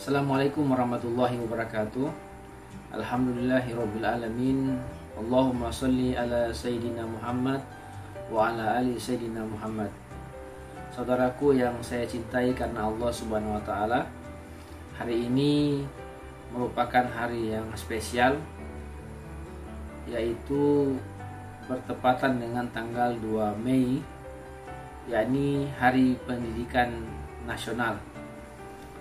Assalamualaikum warahmatullahi wabarakatuh. Alhamdulillahirabbil alamin. Allahumma shalli ala Sayyidina Muhammad wa ala ali Sayyidina Muhammad. Saudaraku yang saya cintai karena Allah Subhanahu wa taala, hari ini merupakan hari yang spesial, yaitu bertepatan dengan tanggal 2 Mei, yakni Hari Pendidikan Nasional.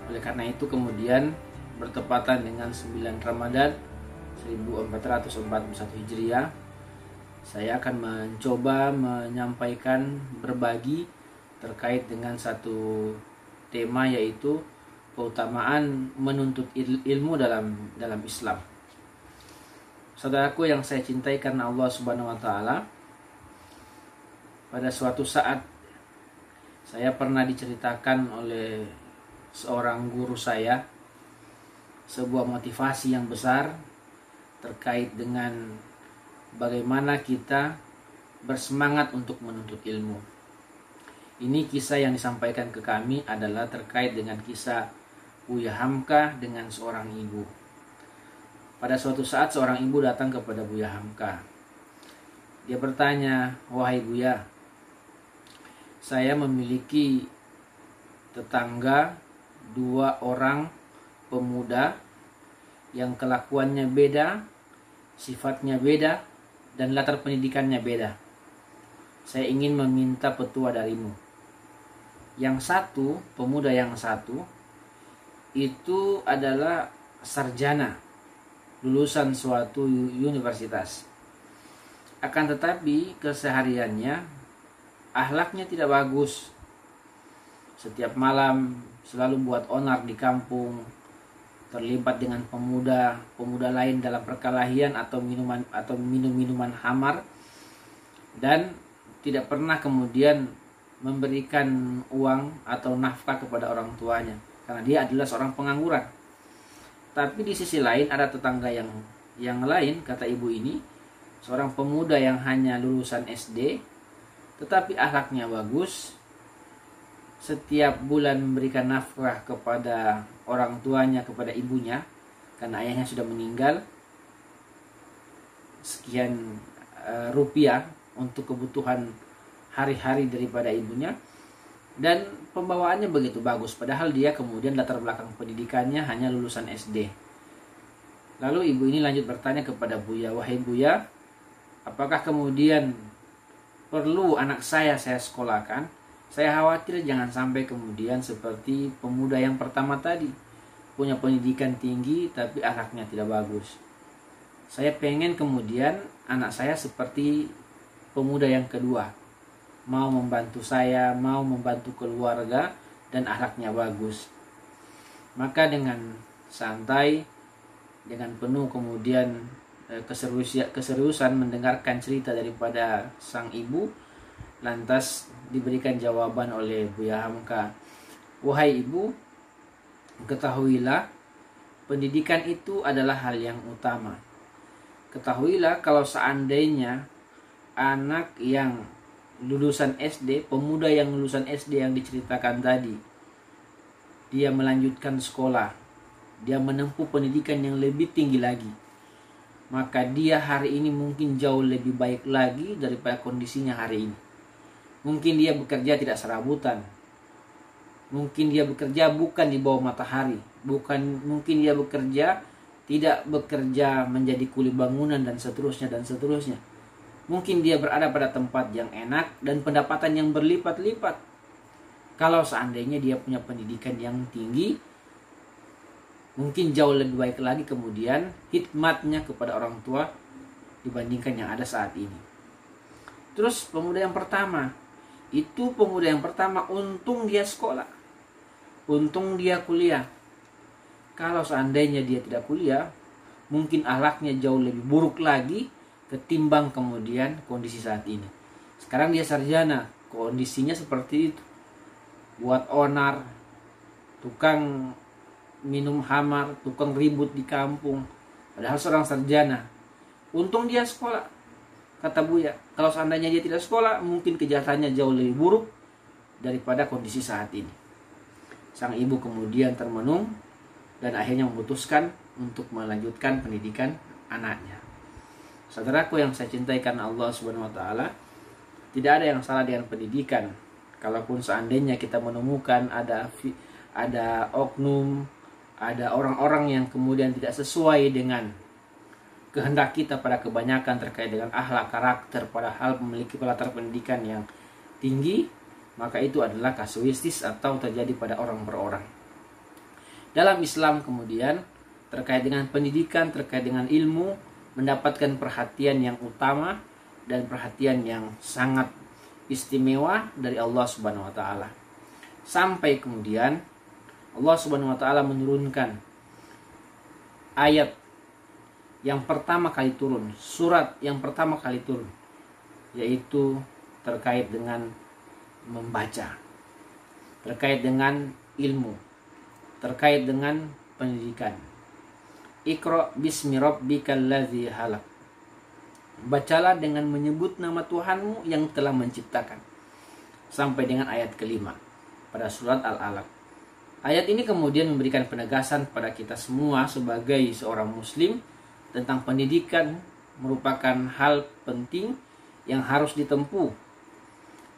Oleh karena itu kemudian bertepatan dengan 9 Ramadan 1441 Hijriah, saya akan mencoba menyampaikan, berbagi terkait dengan satu tema, yaitu keutamaan menuntut ilmu dalam Islam. Saudaraku yang saya cintai karena Allah Subhanahu wa taala, pada suatu saat saya pernah diceritakan oleh seorang guru saya sebuah motivasi yang besar terkait dengan bagaimana kita bersemangat untuk menuntut ilmu. Ini kisah yang disampaikan ke kami adalah terkait dengan kisah Buya Hamka dengan seorang ibu. Pada suatu saat seorang ibu datang kepada Buya Hamka. Dia bertanya, "Wahai Buya, saya memiliki tetangga 2 orang pemuda yang kelakuannya beda, sifatnya beda, dan latar pendidikannya beda. Saya ingin meminta petua darimu. Yang satu, pemuda yang satu, itu adalah sarjana, lulusan suatu universitas. Akan tetapi kesehariannya, akhlaknya tidak bagus. Setiap malam selalu buat onar di kampung, terlibat dengan pemuda lain dalam perkelahian atau minum-minuman khamar, dan tidak pernah kemudian memberikan uang atau nafkah kepada orang tuanya karena dia adalah seorang pengangguran. Tapi di sisi lain ada tetangga yang lain," kata ibu ini, "seorang pemuda yang hanya lulusan SD tetapi akhlaknya bagus, setiap bulan memberikan nafkah kepada orang tuanya, kepada ibunya, karena ayahnya sudah meninggal, sekian rupiah untuk kebutuhan hari-hari daripada ibunya, dan pembawaannya begitu bagus, padahal dia kemudian latar belakang pendidikannya hanya lulusan SD." Lalu ibu ini lanjut bertanya kepada Buya, "Wahai Buya, apakah kemudian perlu anak saya sekolahkan? Saya khawatir jangan sampai kemudian seperti pemuda yang pertama tadi, punya pendidikan tinggi tapi akhlaknya tidak bagus. Saya pengen kemudian anak saya seperti pemuda yang kedua, mau membantu saya, mau membantu keluarga, dan akhlaknya bagus." Maka dengan santai, dengan penuh kemudian keseriusan mendengarkan cerita daripada sang ibu, lantas diberikan jawaban oleh Buya Hamka, "Wahai ibu, ketahuilah pendidikan itu adalah hal yang utama. Ketahuilah kalau seandainya anak yang lulusan SD, pemuda yang lulusan SD yang diceritakan tadi, dia melanjutkan sekolah, dia menempuh pendidikan yang lebih tinggi lagi, maka dia hari ini mungkin jauh lebih baik lagi daripada kondisinya hari ini. Mungkin dia bekerja tidak serabutan, mungkin dia bekerja bukan di bawah matahari, mungkin dia bekerja tidak bekerja menjadi kuli bangunan, dan seterusnya dan seterusnya. Mungkin dia berada pada tempat yang enak dan pendapatan yang berlipat-lipat. Kalau seandainya dia punya pendidikan yang tinggi, mungkin jauh lebih baik lagi kemudian hikmatnya kepada orang tua dibandingkan yang ada saat ini." Terus pemuda yang pertama, untung dia sekolah, untung dia kuliah. Kalau seandainya dia tidak kuliah, mungkin akhlaknya jauh lebih buruk lagi ketimbang kemudian kondisi saat ini. Sekarang dia sarjana, kondisinya seperti itu, buat onar, tukang minum khamar, tukang ribut di kampung, padahal seorang sarjana. Untung dia sekolah, kata Buya. Kalau seandainya dia tidak sekolah, mungkin kejahatannya jauh lebih buruk daripada kondisi saat ini. Sang ibu kemudian termenung, dan akhirnya memutuskan untuk melanjutkan pendidikan anaknya. Saudaraku yang saya cintai karena Allah Subhanahu wa taala, tidak ada yang salah dengan pendidikan. Kalaupun seandainya kita menemukan ada oknum, ada orang-orang yang kemudian tidak sesuai dengan kehendak kita pada kebanyakan terkait dengan akhlak, karakter, padahal memiliki latar pendidikan yang tinggi, maka itu adalah kasuistis atau terjadi pada orang per orang. Dalam Islam kemudian terkait dengan pendidikan, terkait dengan ilmu, mendapatkan perhatian yang utama dan perhatian yang sangat istimewa dari Allah Subhanahu wa taala. Sampai kemudian Allah Subhanahu wa taala menurunkan ayat yang pertama kali turun, surat yang pertama kali turun, yaitu terkait dengan membaca, terkait dengan ilmu, terkait dengan pendidikan. Iqra bismi rabbikal ladzi khalaq. Bacalah dengan menyebut nama Tuhanmu yang telah menciptakan. Sampai dengan ayat kelima pada surat Al-Alaq. Ayat ini kemudian memberikan penegasan pada kita semua sebagai seorang muslim tentang pendidikan merupakan hal penting yang harus ditempuh.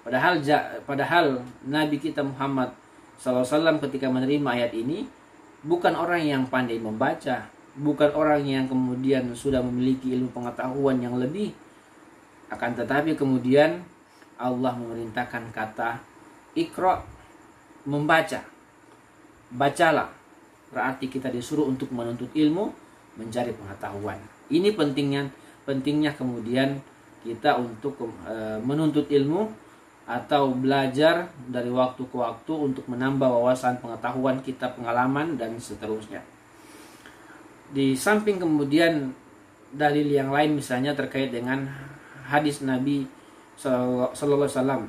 Padahal Nabi kita Muhammad SAW ketika menerima ayat ini bukan orang yang pandai membaca, bukan orang yang kemudian sudah memiliki ilmu pengetahuan yang lebih. Akan tetapi kemudian Allah memerintahkan kata Iqra, membaca. Bacalah. Berarti kita disuruh untuk menuntut ilmu, mencari pengetahuan. Ini pentingnya kemudian kita untuk menuntut ilmu atau belajar dari waktu ke waktu untuk menambah wawasan pengetahuan kita, pengalaman dan seterusnya. Di samping kemudian dalil yang lain misalnya terkait dengan hadis Nabi sallallahu alaihi wasallam,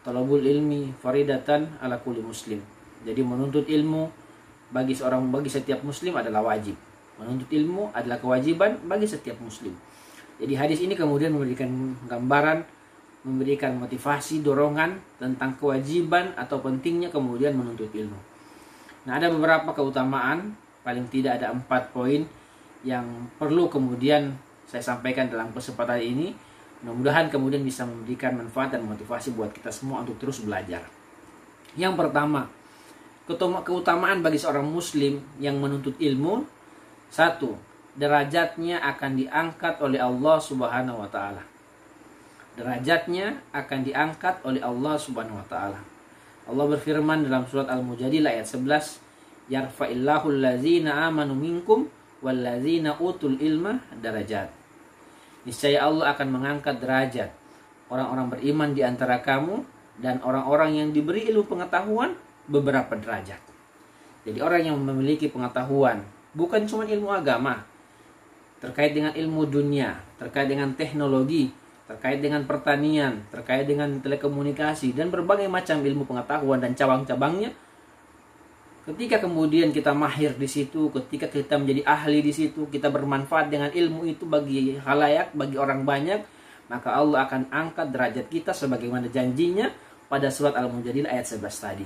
talabul ilmi faridatan ala kulli muslim. Jadi menuntut ilmu bagi setiap muslim adalah wajib. Menuntut ilmu adalah kewajiban bagi setiap muslim. Jadi hadis ini kemudian memberikan gambaran, memberikan motivasi, dorongan tentang kewajiban atau pentingnya kemudian menuntut ilmu. Nah, ada beberapa keutamaan, paling tidak ada 4 poin yang perlu kemudian saya sampaikan dalam kesempatan ini. Mudah-mudahan kemudian bisa memberikan manfaat dan motivasi buat kita semua untuk terus belajar. Yang pertama, keutamaan bagi seorang muslim yang menuntut ilmu. 1. Derajatnya akan diangkat oleh Allah Subhanahu wa taala. Derajatnya akan diangkat oleh Allah Subhanahu wa taala. Allah berfirman dalam surat Al-Mujadilah ayat 11, yarfa'illahu allazina amanu minkum wallazina utul ilma darajat. Niscaya Allah akan mengangkat derajat orang-orang beriman di antara kamu dan orang-orang yang diberi ilmu pengetahuan beberapa derajat. Jadi orang yang memiliki pengetahuan bukan cuma ilmu agama, terkait dengan ilmu dunia, terkait dengan teknologi, terkait dengan pertanian, terkait dengan telekomunikasi dan berbagai macam ilmu pengetahuan dan cabang-cabangnya. Ketika kemudian kita mahir di situ, ketika kita menjadi ahli di situ, kita bermanfaat dengan ilmu itu bagi khalayak, bagi orang banyak, maka Allah akan angkat derajat kita sebagaimana janjinya pada surat Al-Mujadilah ayat 11 tadi.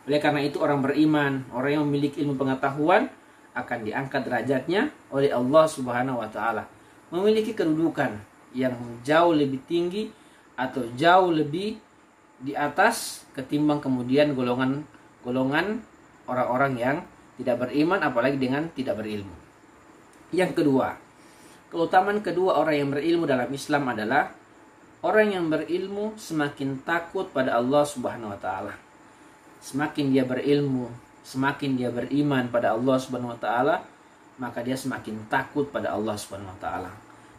Oleh karena itu orang beriman, orang yang memiliki ilmu pengetahuan akan diangkat derajatnya oleh Allah Subhanahu wa taala. Memiliki kedudukan yang jauh lebih tinggi atau jauh lebih di atas ketimbang kemudian golongan orang-orang yang tidak beriman apalagi dengan tidak berilmu. Yang kedua, keutamaan kedua orang yang berilmu dalam Islam adalah orang yang berilmu semakin takut pada Allah Subhanahu wa taala. Semakin dia berilmu, semakin dia beriman pada Allah Subhanahu wa taala, maka dia semakin takut pada Allah Subhanahu wa taala.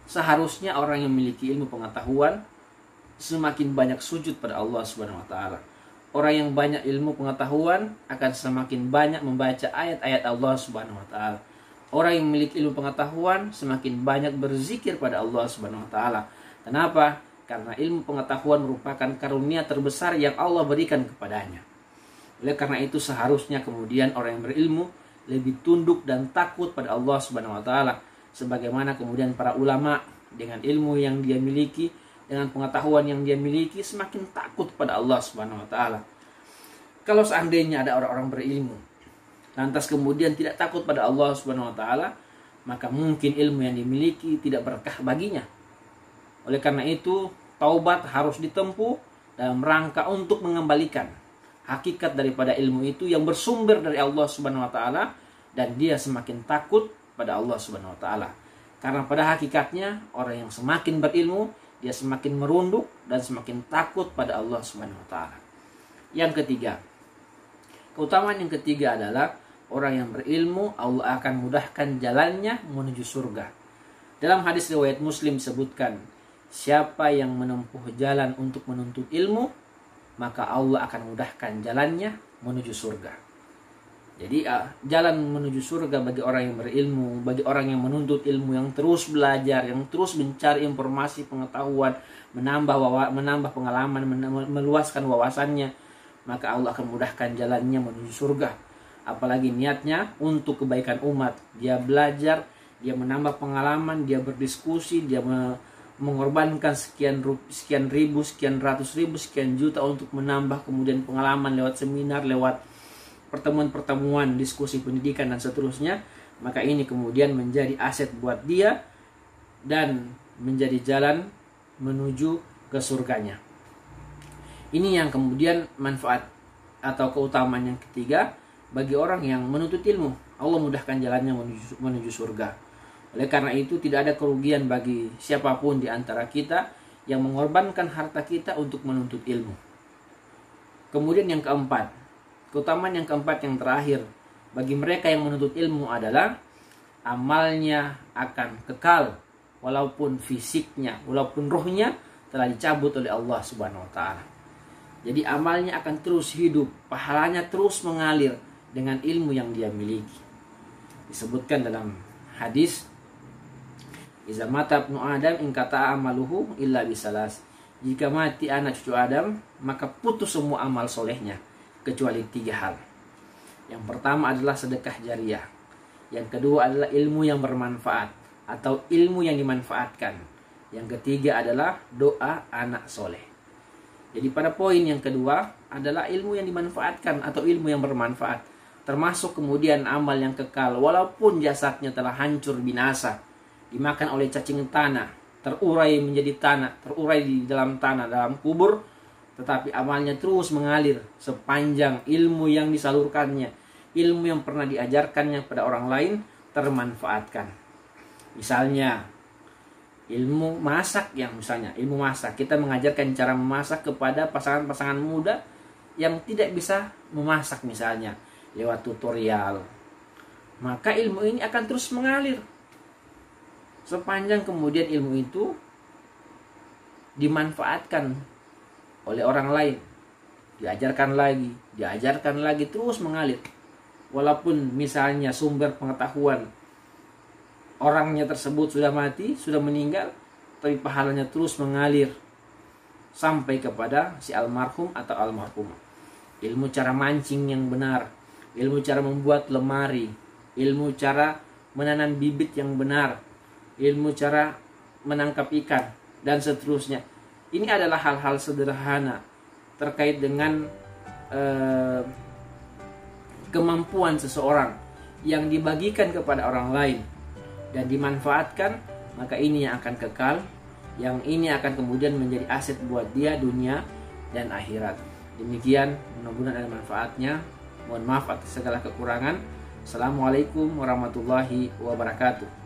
Seharusnya orang yang memiliki ilmu pengetahuan semakin banyak sujud pada Allah Subhanahu wa taala. Orang yang banyak ilmu pengetahuan akan semakin banyak membaca ayat-ayat Allah Subhanahu wa taala. Orang yang memiliki ilmu pengetahuan semakin banyak berzikir pada Allah Subhanahu wa taala. Kenapa? Karena ilmu pengetahuan merupakan karunia terbesar yang Allah berikan kepadanya. Oleh karena itu seharusnya kemudian orang yang berilmu lebih tunduk dan takut pada Allah Subhanahu wa taala, sebagaimana kemudian para ulama dengan ilmu yang dia miliki, dengan pengetahuan yang dia miliki semakin takut pada Allah Subhanahu wa taala. Kalau seandainya ada orang-orang berilmu lantas kemudian tidak takut pada Allah Subhanahu wa taala, maka mungkin ilmu yang dimiliki tidak berkah baginya. Oleh karena itu, taubat harus ditempuh dalam rangka untuk mengembalikan hakikat daripada ilmu itu yang bersumber dari Allah Subhanahu wa taala, dan dia semakin takut pada Allah Subhanahu wa taala. Karena pada hakikatnya orang yang semakin berilmu, dia semakin merunduk dan semakin takut pada Allah Subhanahu wa taala. Yang ketiga, keutamaan yang ketiga adalah orang yang berilmu Allah akan mudahkan jalannya menuju surga. Dalam hadis riwayat Muslim disebutkan, siapa yang menempuh jalan untuk menuntut ilmu, maka Allah akan mudahkan jalannya menuju surga. Jadi jalan menuju surga bagi orang yang berilmu, bagi orang yang menuntut ilmu, yang terus belajar, yang terus mencari informasi, pengetahuan, menambah pengalaman, meluaskan wawasannya, maka Allah akan mudahkan jalannya menuju surga. Apalagi niatnya untuk kebaikan umat. Dia belajar, dia menambah pengalaman, dia berdiskusi, dia mengorbankan sekian ribu, sekian ratus ribu, sekian juta untuk menambah kemudian pengalaman lewat seminar, lewat pertemuan, diskusi pendidikan dan seterusnya, maka ini kemudian menjadi aset buat dia dan menjadi jalan menuju ke surganya. Ini yang kemudian manfaat atau keutamaan yang ketiga bagi orang yang menuntut ilmu. Allah mudahkan jalannya menuju surga. Oleh karena itu tidak ada kerugian bagi siapapun di antara kita yang mengorbankan harta kita untuk menuntut ilmu. Kemudian yang keempat, keutamaan yang keempat yang terakhir bagi mereka yang menuntut ilmu adalah amalnya akan kekal walaupun fisiknya, walaupun ruhnya telah dicabut oleh Allah Subhanahu wa taala. Jadi amalnya akan terus hidup, pahalanya terus mengalir dengan ilmu yang dia miliki. Disebutkan dalam hadis, "Iza mata ibnu Adam in qata'a amaluhu illa bisalas." Jika mati anak cucu Adam, maka putus semua amal solehnya kecuali 3 hal. Yang pertama adalah sedekah jariah. Yang kedua adalah ilmu yang bermanfaat atau ilmu yang dimanfaatkan. Yang ketiga adalah doa anak soleh. Jadi pada poin yang kedua adalah ilmu yang dimanfaatkan atau ilmu yang bermanfaat. Termasuk kemudian amal yang kekal walaupun jasadnya telah hancur binasa, dimakan oleh cacing tanah, terurai menjadi tanah, terurai di dalam tanah, dalam kubur, tetapi amalnya terus mengalir sepanjang ilmu yang disalurkannya, ilmu yang pernah diajarkannya pada orang lain termanfaatkan. Misalnya ilmu masak, ilmu masak, kita mengajarkan cara memasak kepada pasangan-pasangan muda yang tidak bisa memasak misalnya lewat tutorial, maka ilmu ini akan terus mengalir sepanjang kemudian ilmu itu dimanfaatkan oleh orang lain, diajarkan lagi, terus mengalir. Walaupun misalnya sumber pengetahuan orangnya tersebut sudah mati, sudah meninggal, tapi pahalanya terus mengalir sampai kepada si almarhum atau almarhumah. Ilmu cara mancing yang benar, ilmu cara membuat lemari, ilmu cara menanam bibit yang benar, ilmu cara menangkap ikan, dan seterusnya. Ini adalah hal-hal sederhana terkait dengan kemampuan seseorang yang dibagikan kepada orang lain dan dimanfaatkan, maka ini yang akan kekal, yang ini akan kemudian menjadi aset buat dia dunia dan akhirat. Demikian, mudah-mudahan ada manfaatnya. Mohon maaf atas segala kekurangan. Assalamualaikum warahmatullahi wabarakatuh.